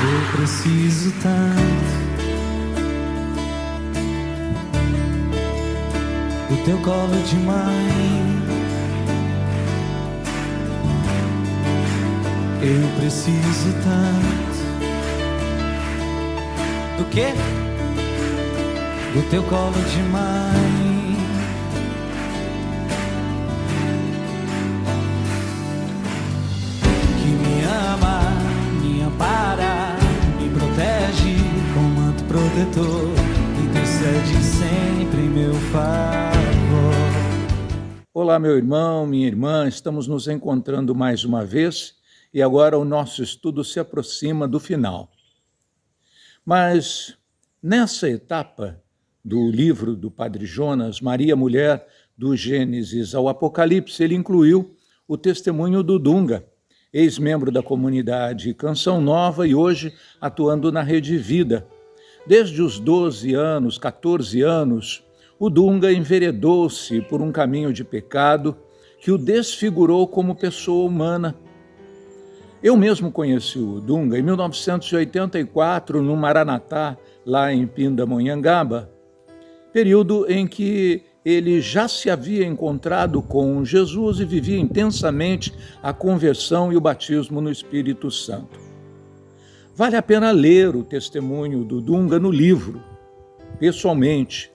Eu preciso tanto do teu colo de mãe. Eu preciso tanto do quê? Do teu colo de mãe. Que me ama, me ampara, me protege com manto protetor, intercede sempre em meu favor. Olá, meu irmão, minha irmã, estamos nos encontrando mais uma vez e agora o nosso estudo se aproxima do final. Mas nessa etapa do livro do Padre Jonas, Maria Mulher, do Gênesis ao Apocalipse, ele incluiu o testemunho do Dunga, ex-membro da comunidade Canção Nova e hoje atuando na Rede Vida. Desde os 12 anos, 14 anos, o Dunga enveredou-se por um caminho de pecado que o desfigurou como pessoa humana. Eu mesmo conheci o Dunga em 1984, no Maranatá, lá em Pindamonhangaba, período em que ele já se havia encontrado com Jesus e vivia intensamente a conversão e o batismo no Espírito Santo. Vale a pena ler o testemunho do Dunga no livro, pessoalmente,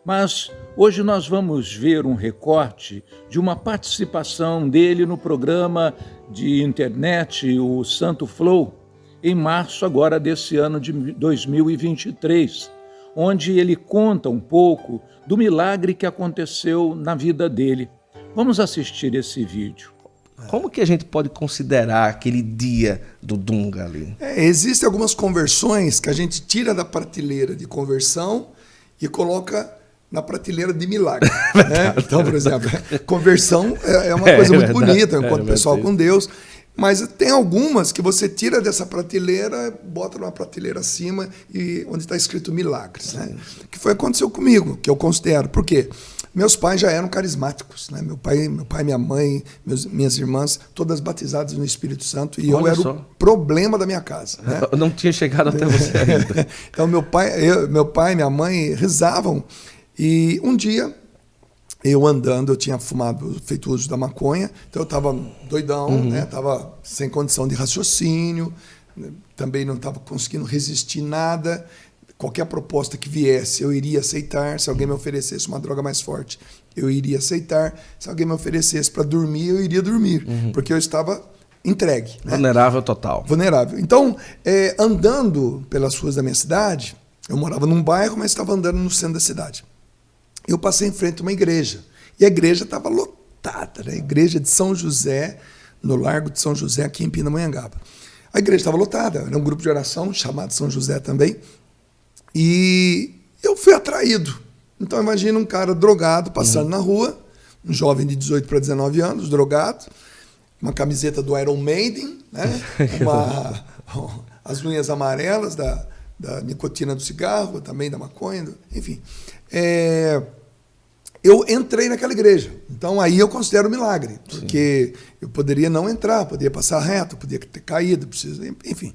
mas hoje nós vamos ver um recorte de uma participação dele no programa de internet, o Santo Flow, em março agora desse ano de 2023, onde ele conta um pouco do milagre que aconteceu na vida dele. Vamos assistir esse vídeo. Como que a gente pode considerar aquele dia do Dunga ali? Existem algumas conversões que a gente tira da prateleira de conversão e coloca na prateleira de milagre. Né? Então, por exemplo, conversão é uma coisa muito bonita, enquanto o pessoal com Deus, mas tem algumas que você tira dessa prateleira, bota numa prateleira acima, e onde está escrito milagres. Né? Que foi o que aconteceu comigo, que eu considero. Por quê? Meus pais já eram carismáticos. Né? Meu pai, minha mãe, minhas irmãs, todas batizadas no Espírito Santo, e eu era o problema da minha casa. Né? Eu não tinha chegado até você ainda. Então, meu pai e minha mãe rezavam. E um dia, eu andando, eu tinha feito uso da maconha, então eu estava doidão, né? Estava sem condição de raciocínio, também não estava conseguindo resistir nada. Qualquer proposta que viesse, eu iria aceitar. Se alguém me oferecesse uma droga mais forte, eu iria aceitar. Se alguém me oferecesse para dormir, eu iria dormir, porque eu estava entregue. Né? Vulnerável total. Vulnerável. Então, andando pelas ruas da minha cidade, eu morava num bairro, mas estava andando no centro da cidade. Eu passei em frente a uma igreja, e a igreja estava lotada, né? A igreja de São José, no Largo de São José, aqui em Pindamonhangaba. A igreja estava lotada, era um grupo de oração chamado São José também, e eu fui atraído. Então imagina um cara drogado passando na rua, um jovem de 18 para 19 anos, drogado, uma camiseta do Iron Maiden, né? As unhas amarelas da nicotina do cigarro, também da maconha, enfim. Eu entrei naquela igreja. Então aí eu considero um milagre, porque eu poderia não entrar, poderia passar reto, poderia ter caído, enfim.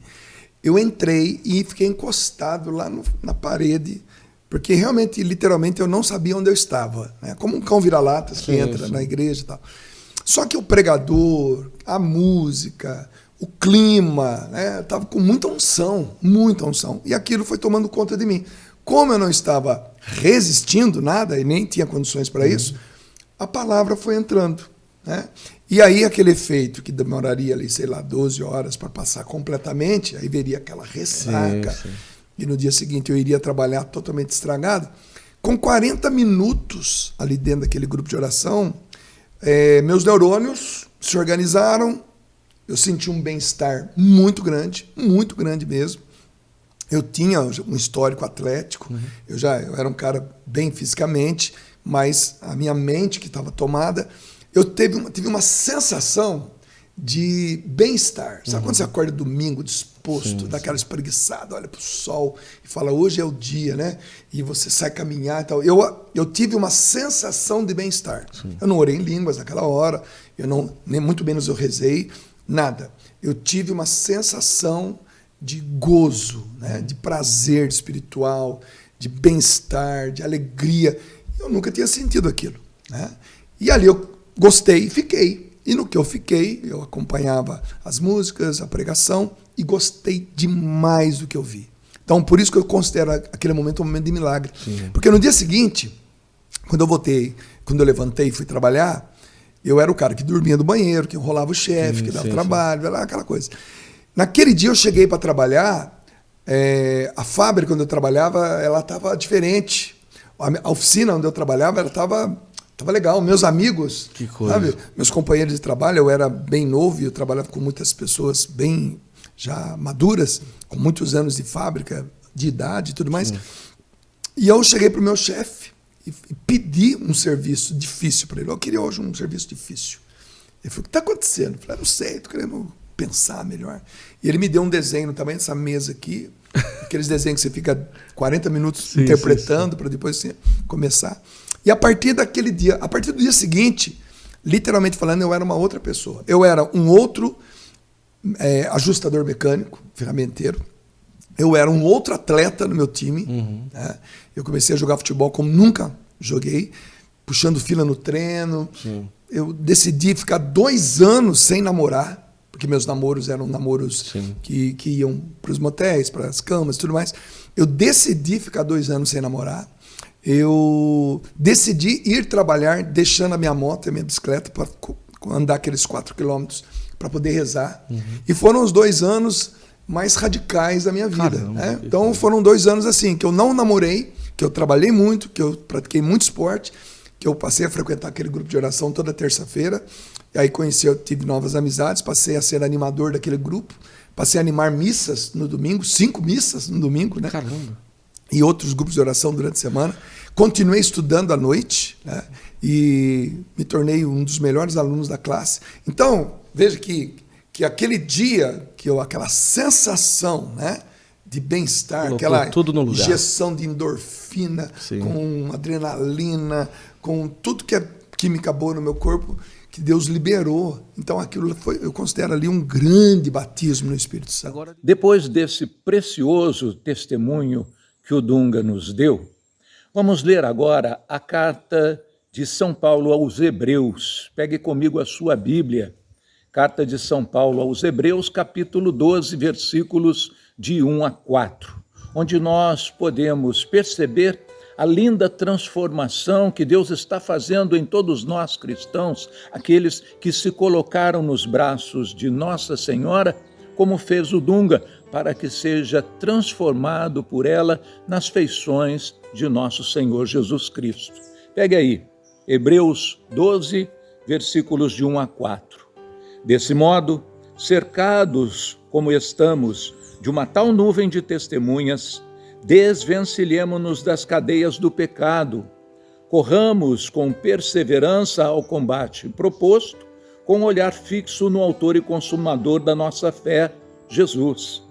Eu entrei e fiquei encostado lá na parede, porque realmente, literalmente, eu não sabia onde eu estava. Né? Como um cão vira-latas que entra na igreja e tal. Só que o pregador, a música, o clima, né? Estava com muita unção, e aquilo foi tomando conta de mim. Como eu não estava resistindo nada e nem tinha condições para isso, a palavra foi entrando. Né? E aí aquele efeito que demoraria ali, 12 horas para passar completamente, aí veria aquela ressaca, e no dia seguinte eu iria trabalhar totalmente estragado. Com 40 minutos ali dentro daquele grupo de oração, meus neurônios se organizaram, eu senti um bem-estar muito grande mesmo. Eu tinha um histórico atlético, eu era um cara bem fisicamente, mas a minha mente que estava tomada, eu tive uma sensação de bem-estar. Sabe quando você acorda domingo disposto, dá aquela espreguiçada, olha para o sol e fala, hoje é o dia, né? E você sai caminhar e tal. Eu tive uma sensação de bem-estar. Eu não orei em línguas naquela hora, nem muito menos eu rezei, nada. Eu tive uma sensação de gozo, né? De prazer espiritual, de bem-estar, de alegria. Eu nunca tinha sentido aquilo, né? E ali eu gostei e fiquei. E no que eu fiquei, eu acompanhava as músicas, a pregação, e gostei demais do que eu vi. Então, por isso que eu considero aquele momento um momento de milagre. Sim. Porque no dia seguinte, quando eu levantei e fui trabalhar, eu era o cara que dormia no banheiro, que enrolava o chefe, que dava trabalho, aquela coisa. Naquele dia eu cheguei para trabalhar, a fábrica onde eu trabalhava, ela estava diferente. A oficina onde eu trabalhava, ela estava legal. Meus amigos, que coisa. Sabe? Meus companheiros de trabalho, eu era bem novo e eu trabalhava com muitas pessoas bem já maduras, com muitos anos de fábrica, de idade e tudo mais. Sim. E eu cheguei para o meu chefe e pedi um serviço difícil para ele. Eu queria hoje um serviço difícil. Ele falou, o que está acontecendo? Eu falei, não sei, estou querendo pensar melhor. E ele me deu um desenho no tamanho dessa mesa aqui, aqueles desenhos que você fica 40 minutos interpretando para depois você começar. E a partir daquele dia, a partir do dia seguinte, literalmente falando, eu era uma outra pessoa. Eu era um outro ajustador mecânico, ferramenteiro. Eu era um outro atleta no meu time. Né? Eu comecei a jogar futebol como nunca joguei, puxando fila no treino. Sim. Eu decidi ficar 2 anos sem namorar, porque meus namoros eram namoros que iam para os motéis, para as camas e tudo mais. Eu decidi ficar 2 anos sem namorar. Eu decidi ir trabalhar deixando a minha moto e a minha bicicleta para andar aqueles 4 quilômetros para poder rezar. E foram os 2 anos mais radicais da minha vida. Caramba, né? Então foram 2 anos assim, que eu não namorei, que eu trabalhei muito, que eu pratiquei muito esporte, que eu passei a frequentar aquele grupo de oração toda terça-feira. E aí eu tive novas amizades, passei a ser animador daquele grupo, passei a animar missas no domingo, 5 missas no domingo, né? Caramba. E outros grupos de oração durante a semana. Continuei estudando à noite, né? E me tornei um dos melhores alunos da classe. Então, veja que aquele dia, aquela sensação, né, de bem-estar, aquela injeção de endorfina, com adrenalina, com tudo que é química boa no meu corpo, que Deus liberou. Então aquilo eu considero ali um grande batismo no Espírito Santo. Depois desse precioso testemunho que o Dunga nos deu, vamos ler agora a carta de São Paulo aos Hebreus. Pegue comigo a sua Bíblia. Carta de São Paulo aos Hebreus, capítulo 12, versículos de 1 a 4, onde nós podemos perceber a linda transformação que Deus está fazendo em todos nós cristãos, aqueles que se colocaram nos braços de Nossa Senhora, como fez o Dunga, para que seja transformado por ela nas feições de nosso Senhor Jesus Cristo. Pegue aí, Hebreus 12, versículos de 1 a 4. Desse modo, cercados como estamos de uma tal nuvem de testemunhas, desvencilhemo-nos das cadeias do pecado, corramos com perseverança ao combate proposto, com um olhar fixo no autor e consumador da nossa fé, Jesus.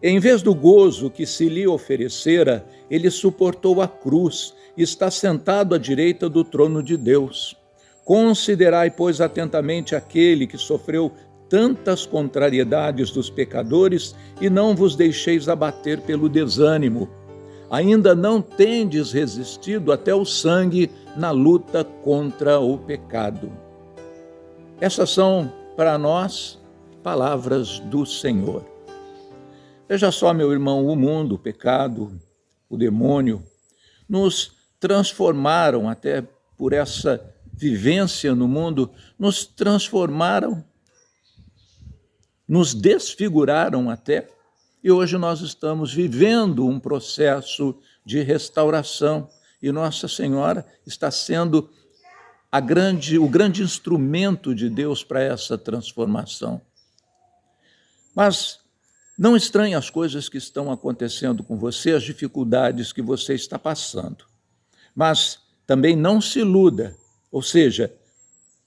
Em vez do gozo que se lhe oferecera, ele suportou a cruz e está sentado à direita do trono de Deus. Considerai, pois, atentamente aquele que sofreu tantas contrariedades dos pecadores e não vos deixeis abater pelo desânimo. Ainda não tendes resistido até o sangue na luta contra o pecado. Essas são, para nós, palavras do Senhor. Veja só, meu irmão, o mundo, o pecado, o demônio, nos transformaram até por essa vivência no mundo, nos transformaram, nos desfiguraram até, e hoje nós estamos vivendo um processo de restauração, e Nossa Senhora está sendo o grande instrumento de Deus para essa transformação. Mas não estranhe as coisas que estão acontecendo com você, as dificuldades que você está passando. Mas também não se iluda, ou seja,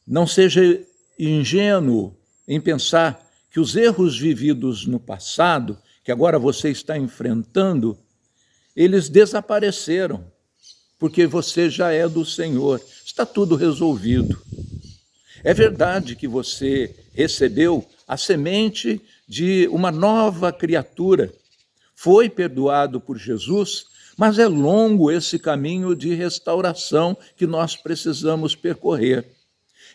não seja ingênuo em pensar que os erros vividos no passado, que agora você está enfrentando, eles desapareceram, porque você já é do Senhor, está tudo resolvido. É verdade que você recebeu a semente de uma nova criatura. Foi perdoado por Jesus, mas é longo esse caminho de restauração que nós precisamos percorrer.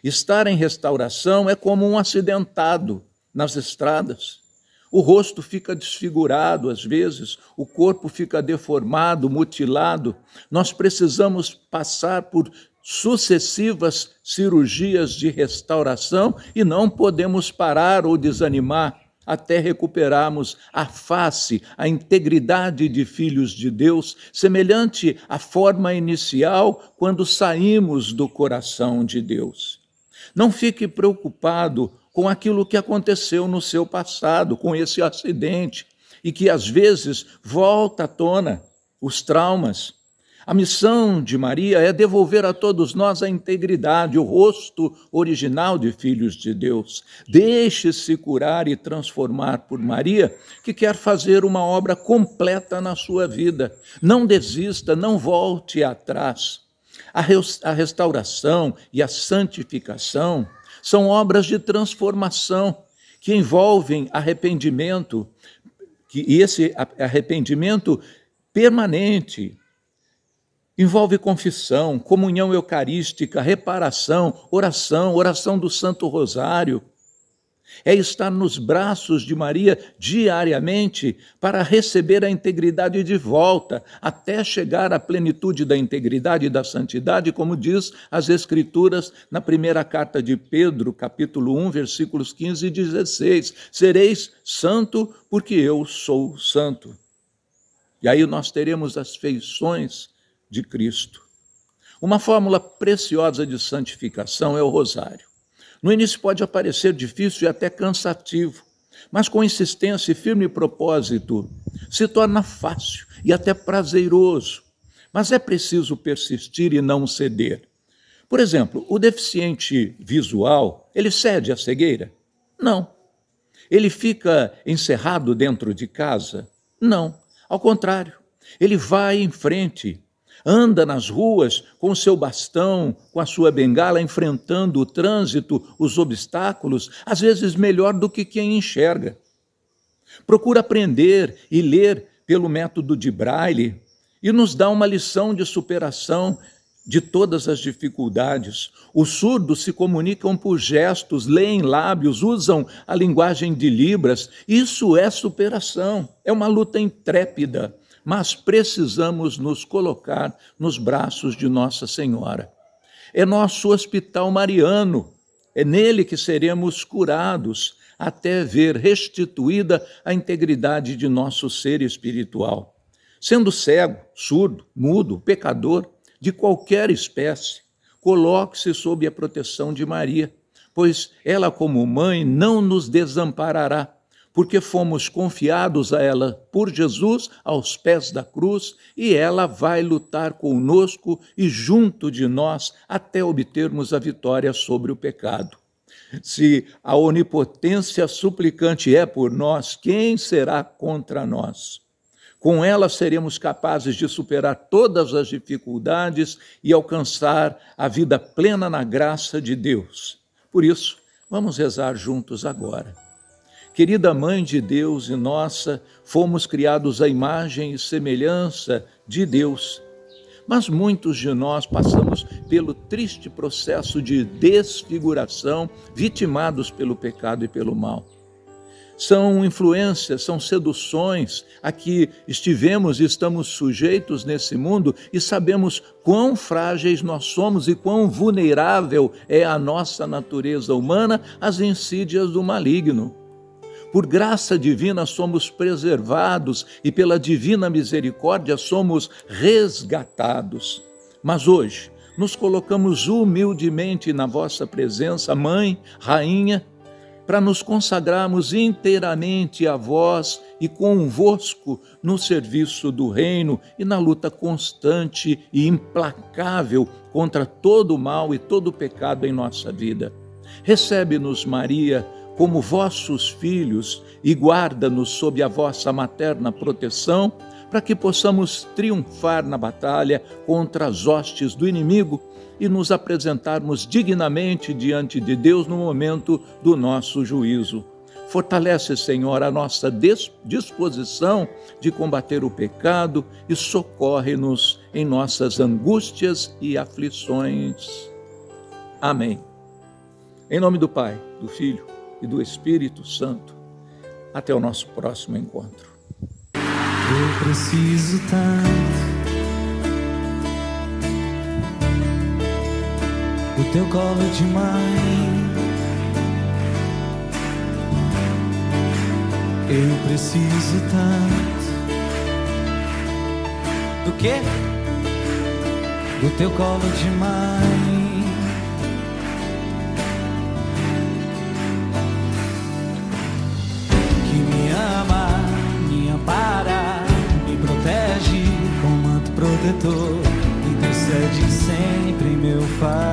Estar em restauração é como um acidentado nas estradas. O rosto fica desfigurado às vezes, o corpo fica deformado, mutilado. Nós precisamos passar por sucessivas cirurgias de restauração e não podemos parar ou desanimar até recuperarmos a face, a integridade de filhos de Deus, semelhante à forma inicial quando saímos do coração de Deus. Não fique preocupado com aquilo que aconteceu no seu passado, com esse acidente, e que às vezes volta à tona, os traumas. A missão de Maria é devolver a todos nós a integridade, o rosto original de filhos de Deus. Deixe-se curar e transformar por Maria, que quer fazer uma obra completa na sua vida. Não desista, não volte atrás. A restauração e a santificação são obras de transformação que envolvem arrependimento, e esse arrependimento permanente envolve confissão, comunhão eucarística, reparação, oração do Santo Rosário. É estar nos braços de Maria diariamente para receber a integridade de volta, até chegar à plenitude da integridade e da santidade, como diz as Escrituras na primeira carta de Pedro, capítulo 1, versículos 15 e 16. Sereis santo porque eu sou santo. E aí nós teremos as feições de Cristo. Uma fórmula preciosa de santificação é o rosário. No início pode parecer difícil e até cansativo, mas com insistência e firme propósito se torna fácil e até prazeroso. Mas é preciso persistir e não ceder. Por exemplo, o deficiente visual, ele cede à cegueira? Não. Ele fica encerrado dentro de casa? Não. Ao contrário, ele vai em frente, anda nas ruas com o seu bastão, com a sua bengala, enfrentando o trânsito, os obstáculos, às vezes melhor do que quem enxerga. Procura aprender e ler pelo método de Braille e nos dá uma lição de superação de todas as dificuldades. Os surdos se comunicam por gestos, leem lábios, usam a linguagem de Libras. Isso é superação, é uma luta intrépida. Mas precisamos nos colocar nos braços de Nossa Senhora. É nosso hospital mariano, é nele que seremos curados, até ver restituída a integridade de nosso ser espiritual. Sendo cego, surdo, mudo, pecador, de qualquer espécie, coloque-se sob a proteção de Maria, pois ela, como mãe, não nos desamparará, porque fomos confiados a ela por Jesus aos pés da cruz, e ela vai lutar conosco e junto de nós até obtermos a vitória sobre o pecado. Se a onipotência suplicante é por nós, quem será contra nós? Com ela seremos capazes de superar todas as dificuldades e alcançar a vida plena na graça de Deus. Por isso, vamos rezar juntos agora. Querida Mãe de Deus e nossa, fomos criados à imagem e semelhança de Deus. Mas muitos de nós passamos pelo triste processo de desfiguração, vitimados pelo pecado e pelo mal. São influências, são seduções a que estivemos e estamos sujeitos nesse mundo e sabemos quão frágeis nós somos e quão vulnerável é a nossa natureza humana às insídias do maligno. Por graça divina somos preservados e pela divina misericórdia somos resgatados. Mas hoje nos colocamos humildemente na vossa presença, Mãe, Rainha, para nos consagrarmos inteiramente a vós e convosco no serviço do reino e na luta constante e implacável contra todo o mal e todo o pecado em nossa vida. Recebe-nos, Maria, como vossos filhos e guarda-nos sob a vossa materna proteção, para que possamos triunfar na batalha contra as hostes do inimigo e nos apresentarmos dignamente diante de Deus no momento do nosso juízo. Fortalece, Senhor, a nossa disposição de combater o pecado e socorre-nos em nossas angústias e aflições. Amém. Em nome do Pai, do Filho e do Espírito Santo. Até o nosso próximo encontro. Eu preciso tanto do teu colo de mãe. Eu preciso tanto do quê? Do teu colo de mãe. Que me ama, me ampara, me protege com manto protetor, intercede sempre, meu Pai.